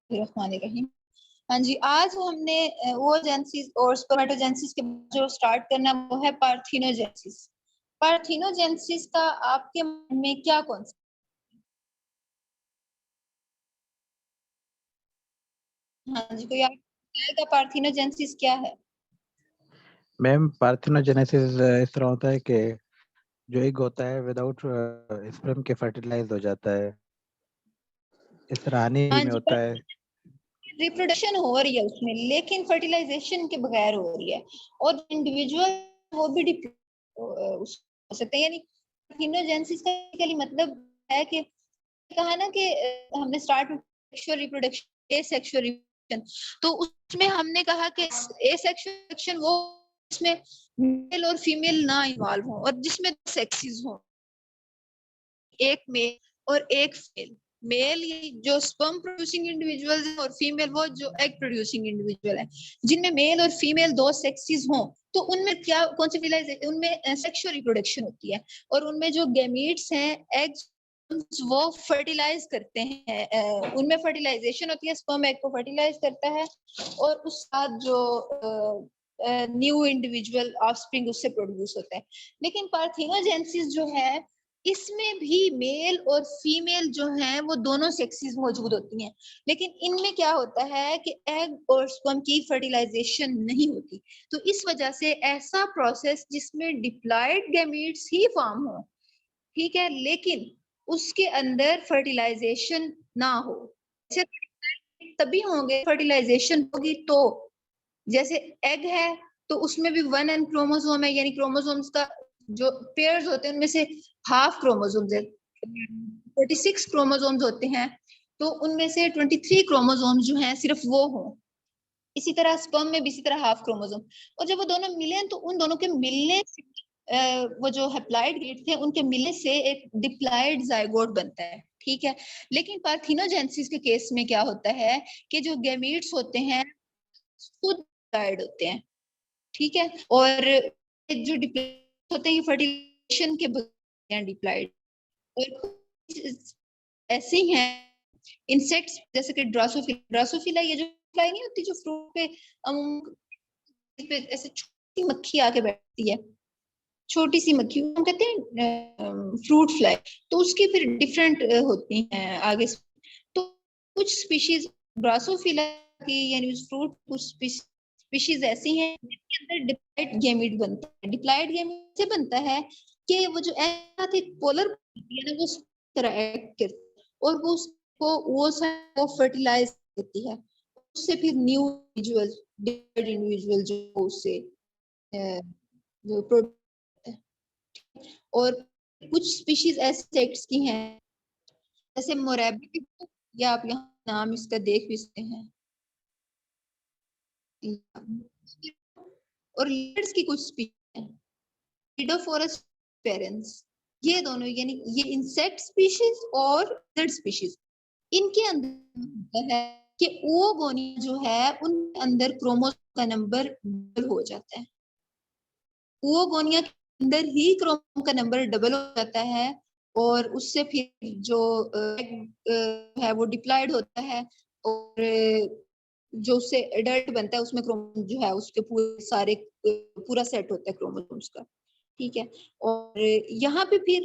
बिस्मिल्लाहिर्रहमानिर्रहीम। हाँ जी, आज हमने oogenesis और स्पर्मेटोजेनेसिस के जो स्टार्ट करना वो है पार्थिनोजेनेसिस। पार्थिनोजेनेसिस का आपके मन में क्या कॉन्सेप्ट? हाँ जी, कोई आप बताएगा पार्थिनोजेनेसिस क्या है? मैम पार्थिनोजेनेसिस इस तरह होता है कि जो एग होता है विदाउट स्पर्म के फर्टिलाइज हो जाता है। इस तरह हनी हाँ में जी, होता है। रिप्रोडक्शन हो रही है उसमें, लेकिन फर्टिलाइजेशन के बगैर हो रही है और इंडिविजुअल वो भी हो सकते हैं। यानी पार्थिनोजेनेसिस का बेसिकली मतलब है कि कहा ना कि हमने स्टार्ट में सेक्सुअल रिप्रोडक्शन, एसेक्सुअल रिप्रोडक्शन, तो उसमें हमने कहा कि एसेक्सुअल रिप्रोडक्शन वो इसमें मेल और फीमेल ना इन्वॉल्व हो और जिसमें सेक्सेस हो, एक मेल और एक फीमेल। मेल जो स्पर्म प्रोड्यूसिंग इंडिविजुअल है और फीमेल वो जो एग प्रोड्यूसिंग इंडिविजुअल है, जिनमें मेल और फीमेल दो सेक्सेस हो, तो उनमें क्या कौन सी fertilization, उनमें सेक्सुअल रिप्रोडक्शन होती है और उनमें जो गैमीट्स हैं, एग्स, वो फर्टिलाइज करते हैं, उनमें फर्टिलाइजेशन होती है, स्पर्म एग को फर्टिलाइज करता है और उस साथ जो न्यू इंडिविजुअल ऑफस्प्रिंग उससे प्रोड्यूस होता है। लेकिन पार्थिनोजेनेसिस जो है, इसमें भी मेल और फीमेल जो हैं वो दोनों सेक्सेस मौजूद होती हैं, लेकिन इनमें क्या होता है कि एग और स्पर्म की फर्टिलाइजेशन नहीं होती। तो इस वजह से ऐसा प्रोसेस जिसमें डिप्लॉयड गैमीट्स ही फॉर्म हो, ठीक है, लेकिन उसके अंदर फर्टिलाइजेशन ना हो। तभी होंगे फर्टिलाइजेशन होगी तो, जैसे एग है तो उसमें भी 1n क्रोमोसोम है, यानी क्रोमोसोम्स का जो पेयर्स होते हैं उनमें से हाफ क्रोमोसोम्स है, 46 क्रोमोसोम्स होते हैं, तो उनमें से 23 क्रोमोसोम्स जो हैं सिर्फ वो हो। इसी तरह स्पर्म में भी इसी तरह हाफ क्रोमोसोम, और जब वो दोनों मिले तो उन दोनों के मिलने से वो जो हैप्लॉइड गैमेट थे उनके मिलने से एक डिप्लॉयड जाइगोट बनता है, ठीक है। लेकिन पार्थिनोजेनेसिस के केस में क्या होता है कि जो गैमीट्स होते हैं खुद डिप्लॉयड होते हैं, ठीक है, और जो डिप्लॉयड होते हैं ये फर्टिलाइजेशन के बगैर डिप्लॉयड, और ऐसे ही हैं इंसेक्ट्स जैसे कि ड्रासोफिला, ये जो फ्लाई नहीं होती जो फ्रूट पे ऐसे छोटी मक्खी आके बैठती है, छोटी सी मक्खी, हम कहते हैं फ्रूट फ्लाई, तो उसकी फिर डिफरेंट होती हैं आगे से। तो कुछ स्पीशीज ड्रासोफिला की यानी उस फ्रूट, कुछ स्पीशीज ऐसी हैं जिनके अंदर डिप्लॉयड गैमीट बनता है। डिप्लॉयड गैमीट से बनता है कि वो जो साथ एक पोलर है ना, वो उस तरह एक्ट करती है और वो उसको वो फर्टिलाइज करती है, उससे फिर न्यू इंडिविजुअल जो उससे और कुछ स्पीशीज ऐसे सेक्ट्स की हैं जैसे मोरैबिक, या आप यहाँ नाम इसका देख भी सकते हैं, और लीडर्स की कुछ स्पीशीज हैं, लीडोफोरस पेरेंट्स, ये दोनों यानी ये इंसेक्ट स्पीशीज और लिजर्ड स्पीशीज, इनके अंदर है कि oogonia जो है उनके अंदर क्रोमोसोम का नंबर डबल हो जाता है। oogonia के अंदर ही क्रोमोसोम का नंबर डबल हो जाता है और उससे फिर जो है वो डिप्लॉयड होता है और जो उससे एडल्ट बनता है उसमें क्रोमोसोम जो है उसके पूरे सारे पूरा सेट होता है क्रोमोसोम्स का, ठीक है। और यहाँ पे फिर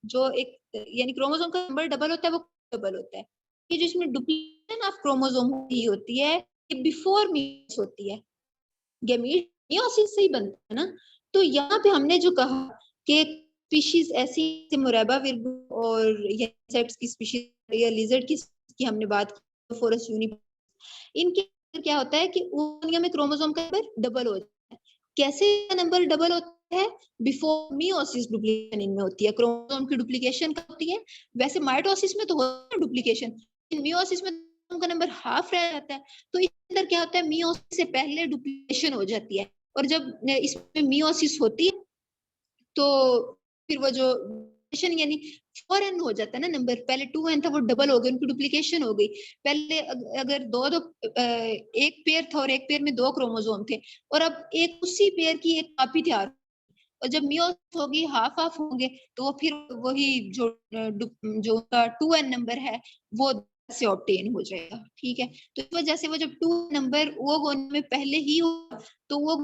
जो एक यानी क्रोमोसोम का नंबर डबल होता है वो डबल होता है, ये जिसमें डुप्लीकेशन ऑफ क्रोमोसोम होती है ये बिफोर मीयोसिस होती है, गैमीट मियोसिस से ही बनता है ना। तो यहाँ पे हमने जो कहा कि स्पीशीज ऐसी मोरैबा विर्गो और इंसेक्ट्स की स्पीशीज या लिजर्ड की हमने बात की, फोरस यूनिवर्स, इनके अंदर क्या होता है कि oogonia में क्रोमोसोम का नंबर डबल हो जाता है। कैसे नंबर डबल होता है? बिफोर मियोसिस डुप्लीकेशन इनमें होती है, क्रोमोसोम की डुप्लीकेशन होती है। वैसे माइटोसिस में तो होता है डुप्लीकेशन, मियोसिस में का नंबर हाफ रह जाता है। तो इसके अंदर क्या होता है, मियोसिस से पहले डुप्लीकेशन हो जाती है और जब इसमें मियोसिस होती है तो फिर वो जो यानी 4n हो जाता है ना नंबर, पहले 2n था वो डबल हो गया, उनकी डुप्लीकेशन हो गई। पहले अगर एक पेयर था और एक पेयर में 2 क्रोमोसोम थे और अब एक उसी पेयर की एक कॉपी तैयार, और जब मियोसिस होगी हाफ हाफ होंगे तो फिर वही जो जो उसका 2n नंबर है वो से ऑब्टेन हो जाएगा। ठीक है, तो इस वजह से वो जब 2 नंबर वो गोने में पहले ही हो तो वो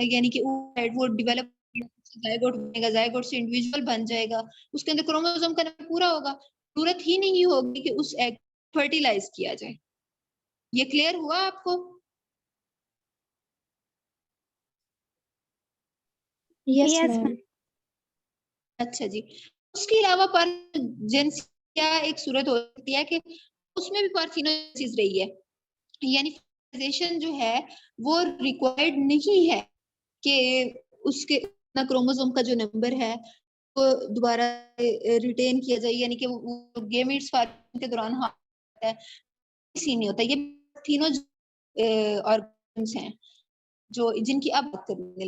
यानी कि वो डेवलप जायगोट बनेगा, जायगोट से इंडिविजुअल बन जाएगा, उसके अंदर क्रोमोसोम का नंबर पूरा होगा, जरूरत ही नहीं होगी कि उस एग फर्टिलाइज किया जाए। ये क्लियर हुआ आपको? Yes ma'am. अच्छा जी, उसके अलावा पार्थेनोजेनेसिस क्या एक सूरत हो सकती है कि उसमें भी पार्थेनोजेनेसिस रही है, यानी फर्टिलाइजेशन जो है वो रिक्वायर्ड नहीं है कि उसके क्रोमोसोम का जो नंबर है वो दोबारा रिटेन किया जाए, यानी कि वो गेमेट्स फॉर्मेशन के दौरान होता है, इसी नहीं होता। ये तीनों ऑर्गन्स हैं जो जिनकी आप बात करेंगे,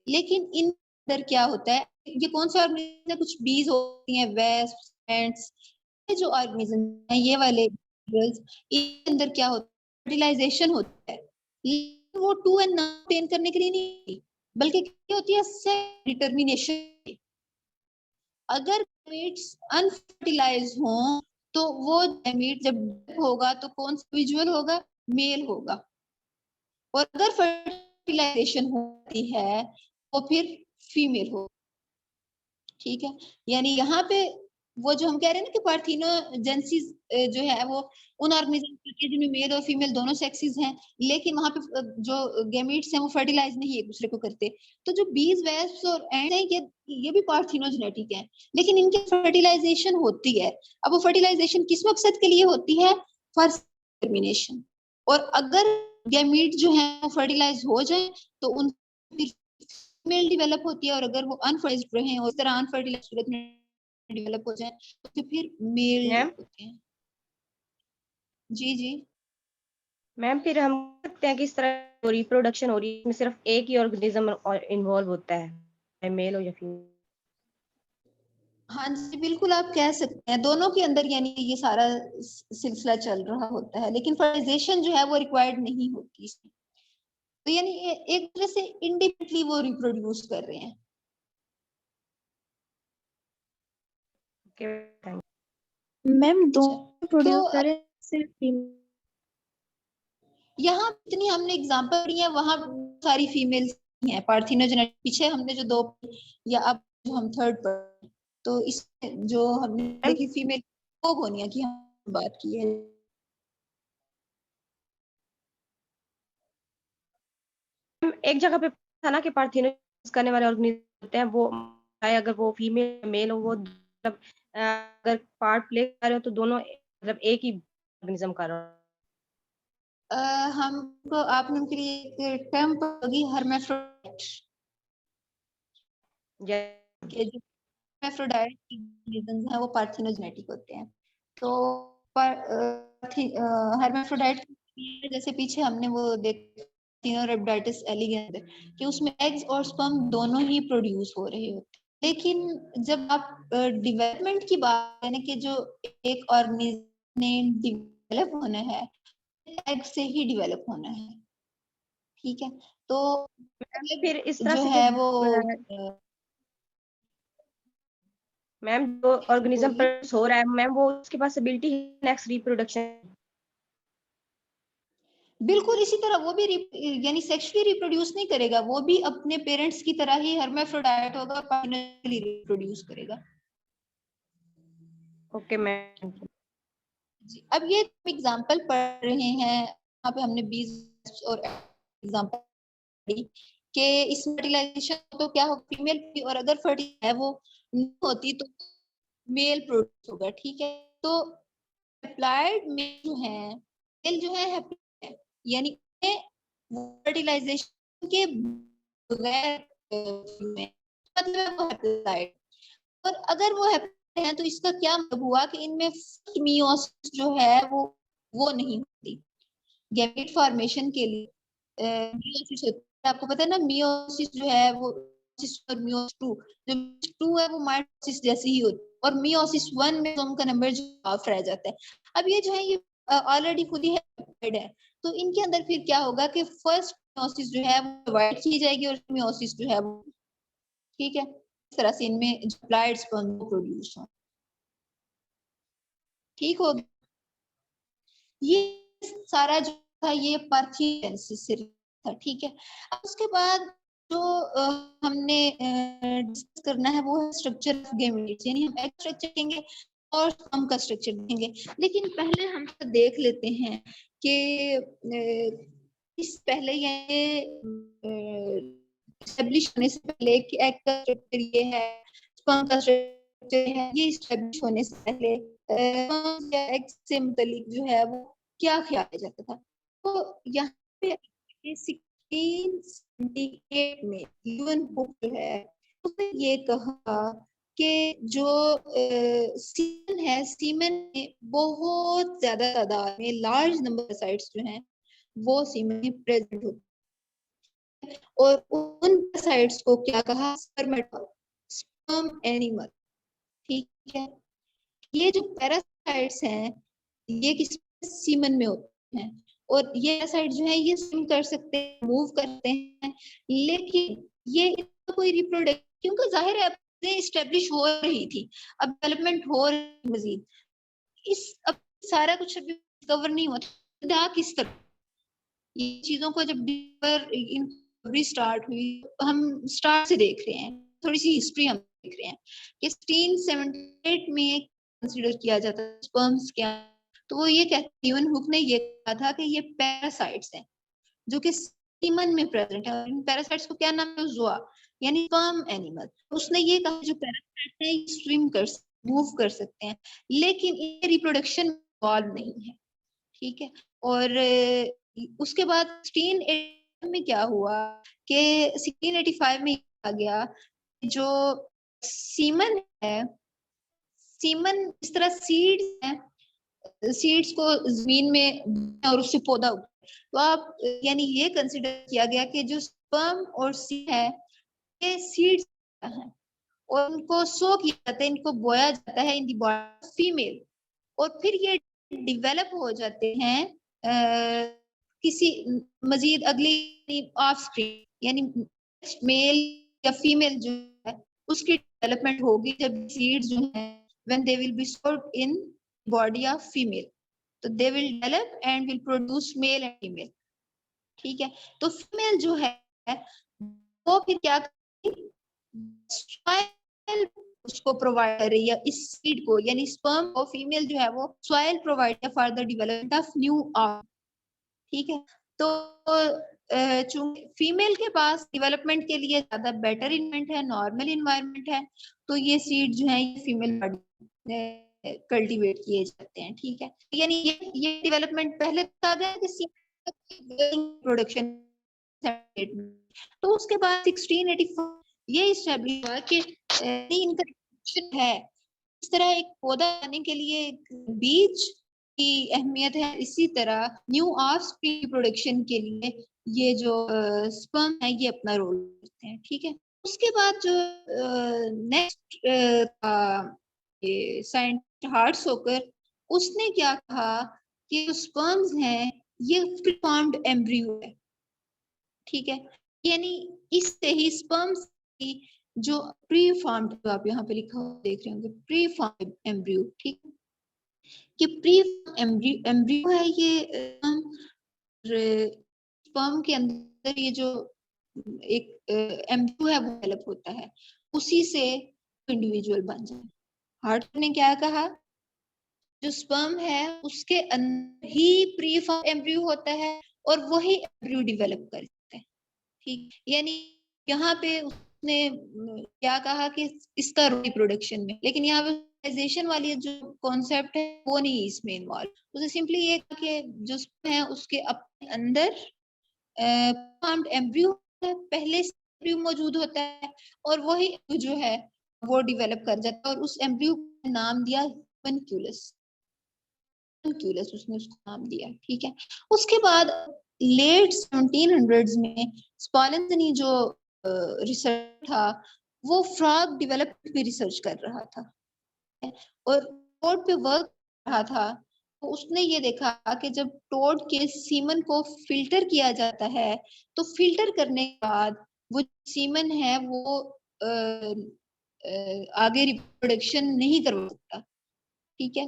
लेकिन इन अंदर क्या होता है, ये कौन सा ऑर्गेनिज्म है, कुछ बीज होती हैं, वेस्प्स, एंट्स, ये जो ऑर्गेनिज्म है ये वाले इनके अंदर क्या होता है, फर्टिलाइजेशन होता है, लेकिन वो 2 एंड ऑब्टेन करने के लिए नहीं, बल्कि क्या होती है, सेक्स डिटरमिनेशन। अगर गैमेट्स अनफर्टिलाइज हों तो वो गैमेट जब होगा तो कौन सा विजुअल होगा, मेल होगा, और अगर फर्टिलाइजेशन होती है तो फिर फीमेल हो। ठीक है, यानी यहाँ पे वो जो हम कह रहे हैं ना कि पार्थेनोजेनेसिस जो है वो उन ऑर्गेनिज्म के जिनमें मेल और फीमेल दोनों सेक्सेस हैं, लेकिन वहां पे जो गैमेट्स हैं वो फर्टिलाइज नहीं एक दूसरे को करते। तो जो बीज, वेस्प्स और एंड हैं ये भी पार्थेनोजेनेटिक हैं, लेकिन इनकी फर्टिलाइजेशन होती है। अब वो फर्टिलाइजेशन किस मकसद के लिए होती है, फॉर टर्मिनेशन। और अगर गैमेट जो है वो फर्टिलाइज हो जाए तो उन मेल डेवलप होती है, और अगर वो अनफर्टिलाइज्ड रहे और इस तरह अनफर्टिलाइज्ड सूरत में डेवलप हो जाए तो फिर मेल मैम होते हैं। जी जी मैम, फिर हम सकते हैं कि इस तरह रिप्रोडक्शन हो रही है, इसमें सिर्फ एक ही ऑर्गेनिज्म इन्वॉल्व होता है, मेल हो या फीमेल? हाँ जी, बिल्कुल आप कह सकते हैं, दोनों के अंदर यानी ये सारा सिलसिला चल रहा होता है, लेकिन फर्टिलाइजेशन जो है वो रिक्वायर्ड नहीं होती इसमें। तो यानी एक तरह से इंडिपेंडेंटली वो रिप्रोड्यूस कर रहे हैं। ओके, थैंक मैम अच्छा, दोनों प्रोड्यूस तो करें सिर्फ फीमेल? यहाँ इतनी हमने एग्जांपल दी है, वहां सारी फीमेल्स हैं पार्थेनोजेनेटिक। पीछे हमने जो 2 या अब जो हम 3rd पर, तो इस जो हमने मैम। देखी फीमेल गोनिया की हम बात की है। एक जगह पे था ना कि पार्थेनोजेनेसिस करने वाले ऑर्गेनिज्म होते हैं, वो चाहे अगर वो फीमेल मेल हो, वो मतलब अगर पार्ट प्ले कर रहे हो तो दोनों मतलब एक ही ऑर्गेनिज्म कर रहा हो। हमको आपने उनके लिए एक टर्म होगी, हर्माफ्रोडाइट, के जो हर्माफ्रोडाइट ऑर्गेनिजम्स हैं वो पार्थेनोजेनेटिक होते हैं। तो हर्माफ्रोडाइट जैसे पीछे हमने वो देखा थिनोरेप्टाइटिस एलिगेंस कि उसमें एग्स और स्पर्म दोनों ही प्रोड्यूस हो रहे होते हैं। लेकिन जब आप डेवलपमेंट की बात करें कि जो एक ऑर्गेनिज्म ने डेवलप होना है, एग से ही डेवलप होना है। ठीक है, तो फिर इस तरह जो से है वो मैम जो ऑर्गेनिज्म बोलिए। प्रोड्यूस हो रहा है मैम, वो उसके पास एबिलिटी है नेक्स्ट रिप्रोडक्शन? बिल्कुल इसी तरह वो भी यानी सेक्सुअली रिप्रोड्यूस नहीं करेगा, वो भी अपने पेरेंट्स की तरह ही हर्माफ्रोडाइट होगा, फाइनली रिप्रोड्यूस करेगा। Okay ma'am. जी, अब ये एग्जांपल पढ़ रहे हैं, यहाँ पे हमने 20 और एग्जांपल पढ़ी कि इस फर्टिलाइजेशन तो क्या होगा, फीमेल, और अगर फर्टिलाइजेशन है वो नहीं होती तो मेल प्रोड्यूस होगा। ठीक है, तो एप्लाइड मेल जो है, मेल जो है यानी फर्टिलाइजेशन के बगैर मतलब वो एप्लाइड, और अगर वो हैप्लाइड है तो इसका क्या मतलब हुआ कि इनमें मियोसिस जो है वो नहीं होती। गैमेट फॉर्मेशन के लिए मियोसिस होता है, आपको पता है ना, मियोसिस जो है वो और मियोसिस 2, जो 2 है वो माइटोसिस जैसी ही होती है, और मियोसिस 1 में उनका नंबर जो हाफ रह जाता है। अब ये जो है ये ऑलरेडी खुद ही है, तो इनके अंदर फिर क्या होगा कि फर्स्ट मियोसिस जो है वो डिवाइड की जाएगी और मियोसिस जो है वो, ठीक है, इस तरह से इनमें अप्लाइड स्पर्म प्रोड्यूस हो। ठीक होगा? ये सारा जो था ये पार्थेनोजेनेसिस से था, ठीक है। अब उसके बाद जो हमने डिस्कस करना है वो है स्ट्रक्चर ऑफ गैमेट्स, यानी हम एग स्ट्रक्चर देखेंगे और स्पर्म का स्ट्रक्चर देखेंगे। लेकिन पहले हम देख लेते हैं कि इस पहले ये एस्टेब्लिश होने से पहले कि एग का स्ट्रक्चर ये है, स्पर्म का स्ट्रक्चर है, ये एस्टेब्लिश होने से पहले स्पर्म या एग से मुतालिक जो है वो क्या ख्याल किया जाता था। तो यहाँ पे 1678 में यूएन बुक जो है उसने ये कहा कि जो सीमन है, सीमन में बहुत ज्यादा तादाद में लार्ज नंबर साइट्स जो हैं वो सीमन में प्रेजेंट होते हैं, और उन साइट्स को क्या कहा, स्पर्म एनिमल, ठीक है। ये जो पैरासाइट्स हैं ये किस सीमन में होते हैं, और ये पैरासाइट जो है ये स्विम कर सकते हैं, मूव करते हैं, लेकिन ये इनका कोई रिप्रोडक्ट, क्योंकि जाहिर है एस्टेब्लिश हो रही थी, अब डेवलपमेंट हो रही मजीद, इस अब सारा कुछ अभी डिस्कवर नहीं हुआ था किस तरह। ये चीजों को जब डिस्कवरी स्टार्ट हुई, हम स्टार्ट से देख रहे हैं, थोड़ी सी हिस्ट्री हम देख रहे हैं कि 1678 में कंसीडर किया जाता है स्पर्म्स क्या, तो वो ये कहते, यूएन हुक ने ये कहा था कि ये पैरासाइट्स हैं जो कि सीमन में प्रेजेंट है। इन पैरासाइट्स को क्या नाम है, ज़ोआ, यानी स्पर्म एनिमल। उसने ये कहा जो पैरासाइट्स हैं ये स्विम कर, मूव कर सकते हैं, लेकिन ये रिप्रोडक्शन इन्वॉल्व नहीं है, ठीक है। और उसके बाद 1680 में क्या हुआ कि 1685 में आ गया जो सीमन है, सीमन इस तरह सीड्स हैं, सीड्स को जमीन में और उससे पौधा उगता है, तो आप यानी ये कंसिडर किया गया कि जो स्पर्म और सीड है ये सीड्स हैं, और उनको सो किया जाता है, इनको बोया जाता है इन दी बॉडी फीमेल, और फिर ये डेवलप हो जाते हैं किसी मजीद अगली ऑफस्प्रिंग, यानी मेल या फीमेल जो है उसकी डेवलपमेंट होगी जब सीड्स जो है when they will be stored in body of female, तो they will develop and will produce male and female, ठीक है। तो फीमेल जो है वो फिर क्या करेगी, सॉइल उसको प्रोवाइड कर रही है इस सीड को, यानी स्पर्म और फीमेल जो है वो soil provide for the development of new organ, ठीक है। तो चूंकि फीमेल के पास डेवलपमेंट के लिए ज्यादा बेटर इन्वायरमेंट है, नॉर्मल इन्वायरमेंट है, तो ये सीड जो है ये फीमेल बॉडी कल्टीवेट किए जाते हैं, ठीक है। यानी ये डेवलपमेंट पहले था कि प्रोडक्शन, तो उसके बाद 1684 ये इस्टेब्लिश हुआ कि इनका प्रोडक्शन है। इस तरह एक पौधा आने के लिए बीज की अहमियत है, इसी तरह न्यू ऑफस्प्रिंग प्रोडक्शन के लिए ये जो स्पर्म है ये अपना रोल करते हैं, ठीक है। उसके बाद जो नेक्स्ट साइंटिस्ट हार्ट्सहोकर, उसने क्या कहा कि जो स्पर्म्स हैं ये प्रीफॉर्म्ड एम्ब्रियो है, ठीक है। यानी इससे ही स्पर्म्स की जो प्रीफॉर्म्ड, आप यहाँ पे लिखा हुआ देख रहे होंगे प्रीफॉर्म्ड एम्ब्रियो, ठीक है, कि प्री एम्ब्रियो है ये स्पर्म के अंदर ये जो एक एम्ब्रियो है वो डेवलप होता है, उसी से इंडिविजुअल बन जाए। हार्ट ने क्या कहा, जो स्पर्म है उसके अंदर ही प्रीफॉर्म एम्ब्रियो होता है और वही एम्ब्रियो डेवलप करता है, ठीक। यानी यहाँ पे उसने क्या कहा कि इसका रिप्रोडक्शन में, लेकिन यहाँ पे fertilization वाली जो कॉन्सेप्ट है वो नहीं इसमें इन्वॉल्व, उसे सिंपली ये कहा कि जो है उसके अपने अंदर फॉर्म्ड एम्ब्रियो पहले से एम्ब्रियो मौजूद होता है, और वही जो है वो डेवलप कर जाता है, और उस एम्ब्रियो का नाम दिया ह्यूमनक्यूलस, उसने उसको नाम दिया, ठीक है। उसके बाद लेट 1700s में स्पॉलेंसनी जो रिसर्च था वो फ्रॉग डेवलपमेंट पे रिसर्च कर रहा था और टोड पे वर्क कर रहा था, तो उसने ये देखा कि जब टोड के सीमन को फिल्टर किया जाता है तो फिल्टर करने के बाद वो सीमन है वो आगे रिप्रोडक्शन नहीं करवा सकता, ठीक है।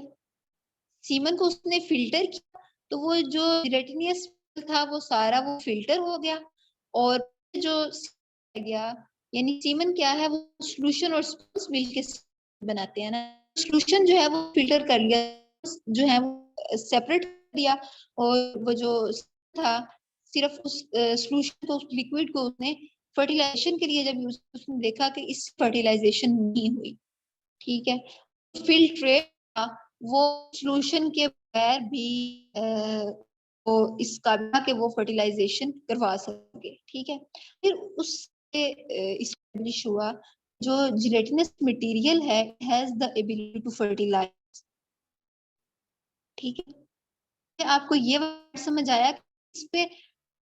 सीमन को उसने फिल्टर किया तो वो जो जिलेटिनियस था वो सारा वो फिल्टर हो गया, और जो गया यानी सीमन क्या है, वो सोल्यूशन और स्पंज मिलके बनाते हैं ना। सोल्यूशन जो है वो फिल्टर कर लिया, जो है वो सेपरेट कर दिया, और वो जो था सिर्फ उस सोल्यूशन को, उस लिक्विड को उसने फर्टिलाइजेशन के लिए जब यूज, उसने देखा कि इस फर्टिलाइजेशन नहीं हुई। ठीक है, फिल्ट्रेट था वो सोल्यूशन के बगैर भी वो इस काबिल के वो फर्टिलाइजेशन करवा सके। ठीक है, फिर उससे इस्टेब्लिश हुआ जो जिलेटिनस मटेरियल है has the ability to fertilize. ठीक है, आपको ये वर्ड समझ आया कि इस पे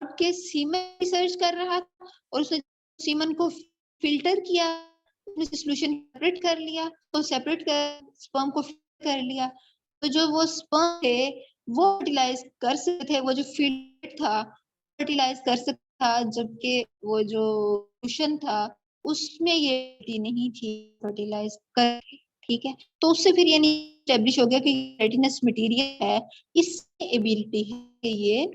आपके सीमन रिसर्च कर रहा था और उसने सीमन को फिल्टर किया, उसने सोल्यूशन सेपरेट कर लिया, तो सेपरेट कर स्पर्म को फिल्टर कर लिया, तो जो वो स्पर्म थे वो फर्टिलाइज कर सकते थे, वो जो फिल्टर था फर्टिलाइज कर सकता था, जबकि वो जो सोल्यूशन था उसमें ये ability नहीं थी फर्टिलाइज कर। ठीक है, तो उससे फिर यानी एस्टेब्लिश हो गया कि रेटिनस मटेरियल है, इसकी एबिलिटी है कि ये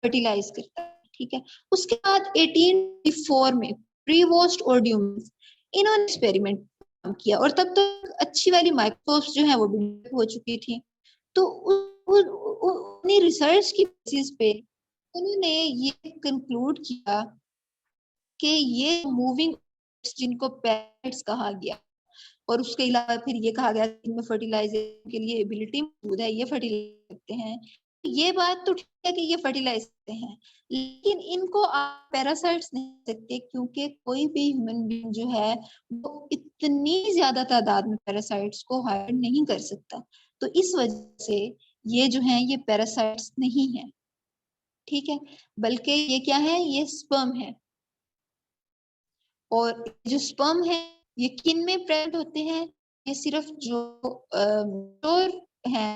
फर्टिलाइज करता है। ठीक है, उसके बाद 1854 में प्रीवोस्ट और ड्यूमस इन्होंने एक्सपेरिमेंट किया, और तब तक अच्छी वाली माइक्रोस्कोप्स जो है वो भी हो चुकी थी। तो उन्हीं रिसर्च की बेसिस पे उन्होंने ये कंक्लूड किया कि ये मूविंग जिनको पैरासाइट्स कहा गया, और उसके अलावा फिर ये कहा गया कि इनमें फर्टिलाइजेशन के लिए एबिलिटी मौजूद है, ये फर्टिलाइज करते हैं। ये बात तो ठीक है कि ये फर्टिलाइज करते हैं, लेकिन इनको आप पैरासाइट्स नहीं कह सकते, क्योंकि कोई भी ह्यूमन बीइंग जो है वो इतनी ज्यादा तादाद में पैरासाइट्स को हायर नहीं कर सकता। तो इस वजह से ये जो है ये पैरासाइट्स नहीं है। ठीक है, बल्कि ये क्या है, ये स्पर्म है। और जो स्पर्म है ये किन में प्रेजेंट होते हैं, ये सिर्फ जो है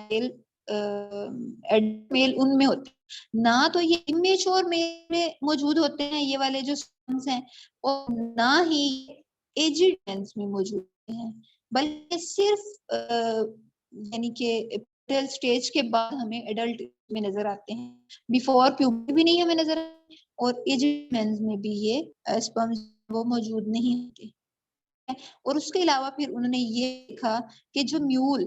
मेल उनमें होते हैं, ना तो ये इमेच्योर मेल में मौजूद होते हैं ये वाले जो स्पर्म्स हैं, और ना ही एजिड मेंस में मौजूद होते हैं, बल्कि सिर्फ यानी कि स्टेज के बाद हमें एडल्ट में नजर आते हैं, बिफोर प्यूबर्टी भी नहीं हमें नजर आते, और एजिड मेंस में भी ये स्पर्म्स वो मौजूद नहीं होते। और उसके अलावा फिर उन्होंने ये देखा कि जो म्यूल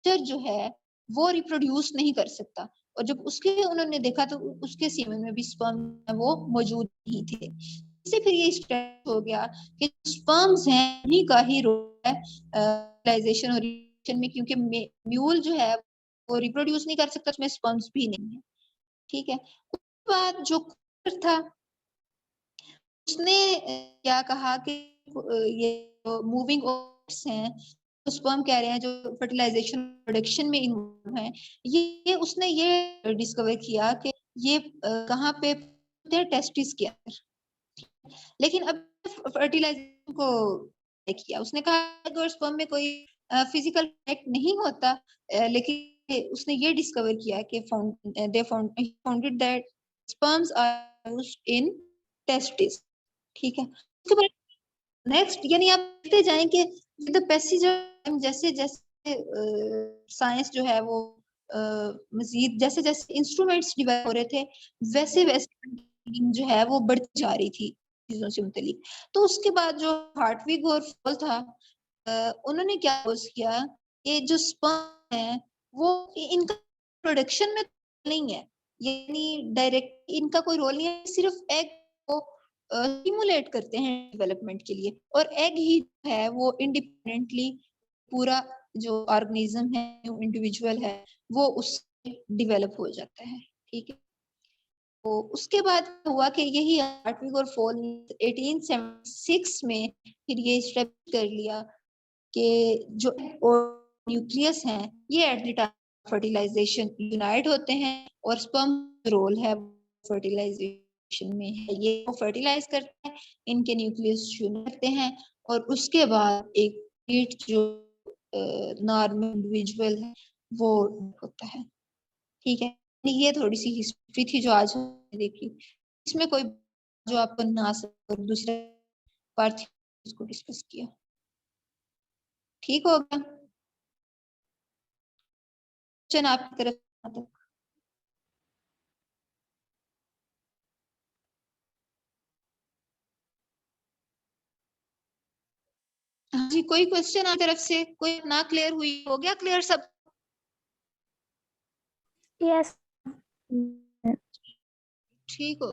जो है वो रिप्रोड्यूस नहीं कर सकता, और जब उसके उन्होंने देखा तो उसके सीमेन में भी स्पर्म वो मौजूद नहीं थे। इससे फिर ये स्टेट हो गया कि स्पर्म्स हैं उन्हीं का ही रोल है फर्टिलाइजेशन और रिप्रोडक्शन में, क्योंकि म्यूल जो है वो रिप्रोड्यूस नहीं कर सकता, उसमें स्पर्म्स भी नहीं है। ठीक है, उसके बाद जो था उसने क्या कहा कि ये मूविंग ऑर्गन्स हैं, स्पर्म कह रहे हैं, जो फर्टिलाइजेशन प्रोडक्शन में इन्वॉल्व हैं, ये उसने ये डिस्कवर किया कि ये कहाँ पे टेस्टिस के अंदर। लेकिन अब फर्टिलाइजेशन को किया, उसने कहा अगर स्पर्म में कोई फिजिकल कनेक्ट नहीं होता, लेकिन उसने ये डिस्कवर किया कि founded that sperms are used in testis. ठीक है, उसके बाद नेक्स्ट यानी आप देखते जाएं कि विद द पैसेज ऑफ जैसे जैसे साइंस जो है वो मजीद जैसे जैसे इंस्ट्रूमेंट्स डेवलप हो रहे थे, वैसे वैसे जो है वो बढ़ती जा रही थी चीजों से मुतलिक। तो उसके बाद जो हार्टविग और फॉल था, उन्होंने क्या किया, ये जो स्पर्म है वो इनका प्रोडक्शन में नहीं है, यानी डायरेक्ट इनका कोई रोल नहीं है, सिर्फ एग को स्टिमुलेट करते हैं डेवलपमेंट के लिए, और एग ही है वो इंडिपेंडेंटली पूरा जो ऑर्गेनिज्म है, इंडिविजुअल है, वो उससे डेवलप हो जाता है। ठीक है, तो उसके बाद हुआ कि यही हार्टविग और फॉल 1876 में फिर ये स्टेब्लिश कर लिया कि जो न्यूक्लियस हैं ये at the time fertilization unite होते हैं, और स्पर्म रोल है फर्टिलाइजेशन में है, ये फर्टिलाइज करते हैं, इनके न्यूक्लियस यूनाइट करते हैं, और उसके बाद एक जो नॉर्मल इंडिविजुअल है वो होता है। ठीक है, ये थोड़ी सी हिस्ट्री थी जो आज हमने देखी, इसमें कोई जो आपको ना सके, और दूसरे पार्ट इसको डिस्कस किया। ठीक हो गया क्वेश्चन आपकी तरफ तक? जी कोई क्वेश्चन आप तरफ से, कोई ना क्लियर हुई, हो गया क्लियर सब? यस ठीक हो